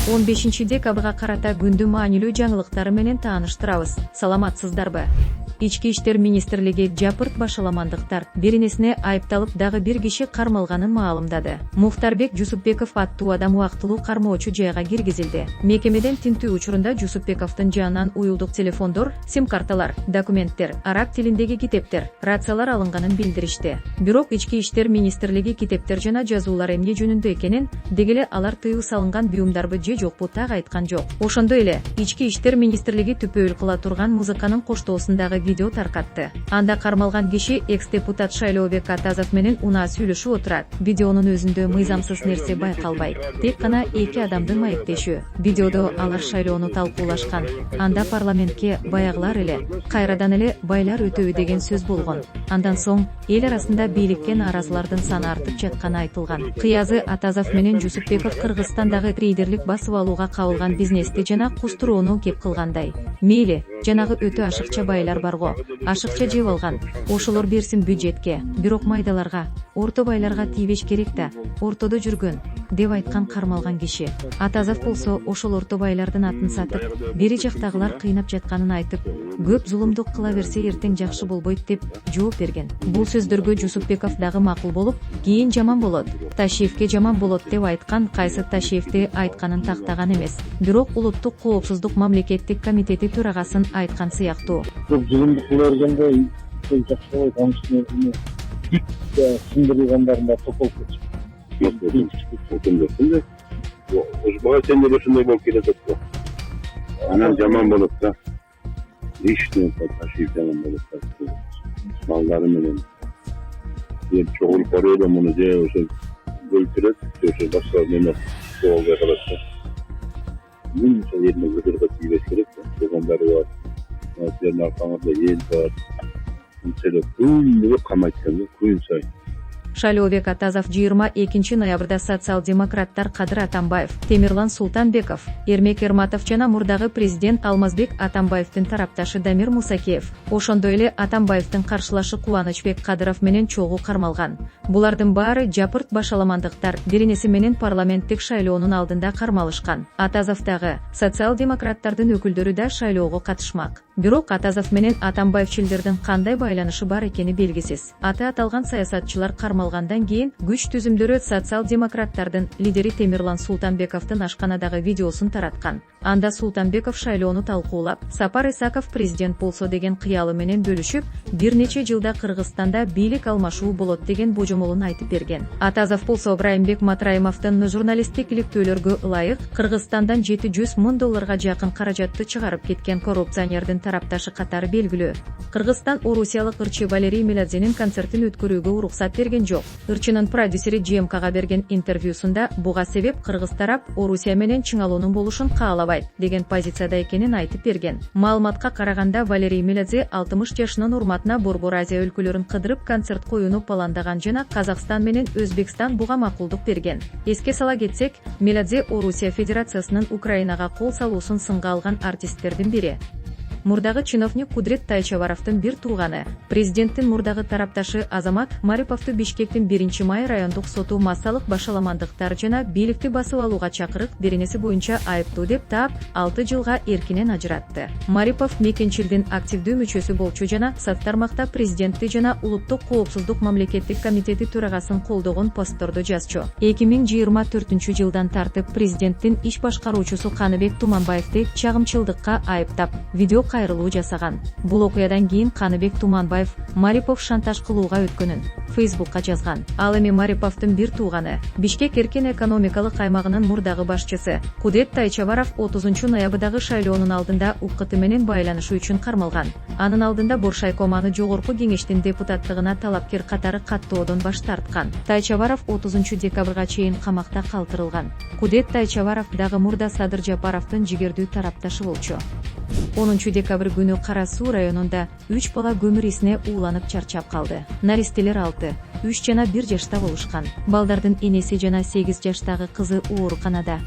15 декабрга карата күндү маанилүү жаңылыктары менен тааныштырабыз. Саламатсыздарбы? Ички иштер министрлиги жапырт башаламандыктар беренесине айыпталып дагы бир киши кармалганын маалымдады. Муктарбек Жусупбеков аттуу адам убактылуу кармоочу жайга киргизилди. Мекемеден тинтүү учурунда Жусупбековдун жанынан уюлдук телефондор, сим-карталар, документтер, араб тилиндеги китептер, рациялар алынганын билдиришти. Бирок ички иштер министрлиги китептер жана жазуулар эмне жөнүндө экенин, дегеле алар тыюу салынган буюмдарбы же жокпу так айткан жок. Ошондой эле ички иштер министрлиги түпөйүл кыла турган музыканын коштоосундагы видео таркатты. Анда кармалган киши экс-депутат Шайлообек Атазов менен унаа сүйлөшүп отурат. Видеонун өзүндө мыйзамсыз нерсе байкалбайт. Тек гана эки адамдын маектешүү. Видеодо алар шайлоону талкуулашкан. Анда парламентке баягылар эле, кайрадан эле байлар өтөбү деген сөз болгон. Андан соң эл арасында бийликке нааразылардын саны артып жатканы айтылган. Кыязы Атазов менен Жусупбеков Кыргызстандагы трейдерлик басып алууга кабылган бизнести жана кустурууну кеп кылгандай. Мейли, жанагы өтө ашыкча байлар барго, ашыкча жеп алган. Ошолор берсин бюджетке, бирок майдаларга, орто байларга тийбеш керек да, ортодо жүргөн, деп айткан кармалган киши. Атазов болсо ошол орто байлардын атын сатып, бери жактагылар кыйнап жатканын айтып, көп зулумдук кыла берсе эртең жакшы болбойт деп жооп берген. Бул сөздөргө Жусупбеков дагы макул болуп, кийин жаман болот, Ташиевке жаман болот деп айткан. Кайсы Ташиевти айтканын тактаган эмес, бирок улуттук коопсуздук мамлекеттик комитети төрагасын айткан сыяктуу. Көп зулумдук кыла бергенде жакшы болбойт, анын үстүнө сындырылгандарын да тополуп кетишти. Ошбага сенде ошондой болуп келатат го. Анан жаман болот да. Иште Ташиев жаман болот да. Балдары менен эл чогулуп барып эле муну же ошо өлтүрөт, ошо башка менен жоолго калат да. Мын ошо жерине көтөргө тийбеш керек да. Болгондары бар. Сенин аркаңызда эл бар. Мынча күн камайткан, күн сайын. Шайлообек Атазов 22 ноябрда социал-демократтар Кадыр Атамбаев, Темирлан Султанбеков, Эрмек Эрматов жана мурдагы президент Алмазбек Атамбаевдин тарапташы Дамир Мусакеев, ошондой эле Атамбаевдин каршылашы Кубанычбек Кадыров менен чогуу кармалган. Булардын баары жапырт башаламандыктар беренеси менен парламенттик шайлоонун алдында кармалышкан. Атазов дагы, социал-демократтардын өкүлдөрү да шайлоого катышмак. Бирок Атазов менен Атамбаевчилдердин кандай байланышы бар экени белгисиз. Аты аталган саясатчылар кармалгандан кийин күч түзүмдөрү социал-демократтардын лидери Темирлан Султанбековдун ашканадагы видеосун тараткан. Анда Султанбеков шайлоону талкуулап, Сапар Исаков президент болсо деген кыялы менен бөлүшүп, бир нече жылда Кыргызстанда бийлик алмашуу болот деген божомолун айтып берген. Атазов болсо Ыбрайымбек Матраимовдун журналисттик иликтөөлөргө ылайык Кыргызстандан $700 000 жакын каражатты чыгарып кеткен коррупционердин тарапташы катары белгилүү. Кыргызстан орусиялык ырчы Валерий Меладзенин концертин өткөрүүгө уруксат берген жок. Ырчынын продюсери ЖМКга берген интервьюсунда буга себеп Кыргыз тарап Орусия менен чыңалуунун болушун каалабайт деген позицияда экенин айтып берген. Маалыматка караганда Валерий Меладзе 60 жашынын урматына Борбор Азия өлкөлөрүн кыдырып концерт коюуну пландаган жана Казакстан менен Өзбекстан буга макулдук берген. Эске сала кетсек, Меладзе Орусия Федерациясынын Украинага кол салуусун сынга алган артисттердин бири. Мурдагы чиновник Кудрет Тайчабаровдун бир тууганы, президенттин мурдагы тарапташы Азамат Мариповду Бишкектин 1-май райондук соту массалык башаламандыктар жана бийликти басып алууга чакырык беренеси боюнча айыптуу деп таап 6 жылга эркинен ажыратты. Марипов мекенчилдин активдүү мүчөсү болчу жана соц тармакта президентти жана улуттук коопсуздук мамлекеттик комитети төрагасын колдогон постторду жазчу. 2024 жылдан тартып президенттин иш башкаруучусу Каныбек Туманбаевди чагымчылдыкка айыптап, видео кайрылуу жасаган. Бул окуядан кийин Каныбек Туманбаев Марипов шантаж кылууга өткөнүн Facebookка жазган. Ал эми Мариповдун бир тууганы, Бишкек эркин экономикалык аймагынын мурдагы башчысы Кудет Тайчабаров 30 ноябрдагы шайлоонун алдында УКТ менен байланышы үчүн кармалган. Анын алдында Боршайком аны жогорку кеңештин депутаттыгына талапкер катары каттоодон баш тарткан. Тайчабаров 30 декабрга чейин камакта калтырылган. Кудет Тайчабаров дагы мурда Садыр Жапаровдун жигердүү тарапташы болчу. 10 декабрь күнү Кара Суу районунда 3 бала көмүр исине ууланып чарчап калды. Наристелер 6, 3 жана 1 жашта болушкан. Балдардын энеси жана 8 жаштагы кызы ооруканада.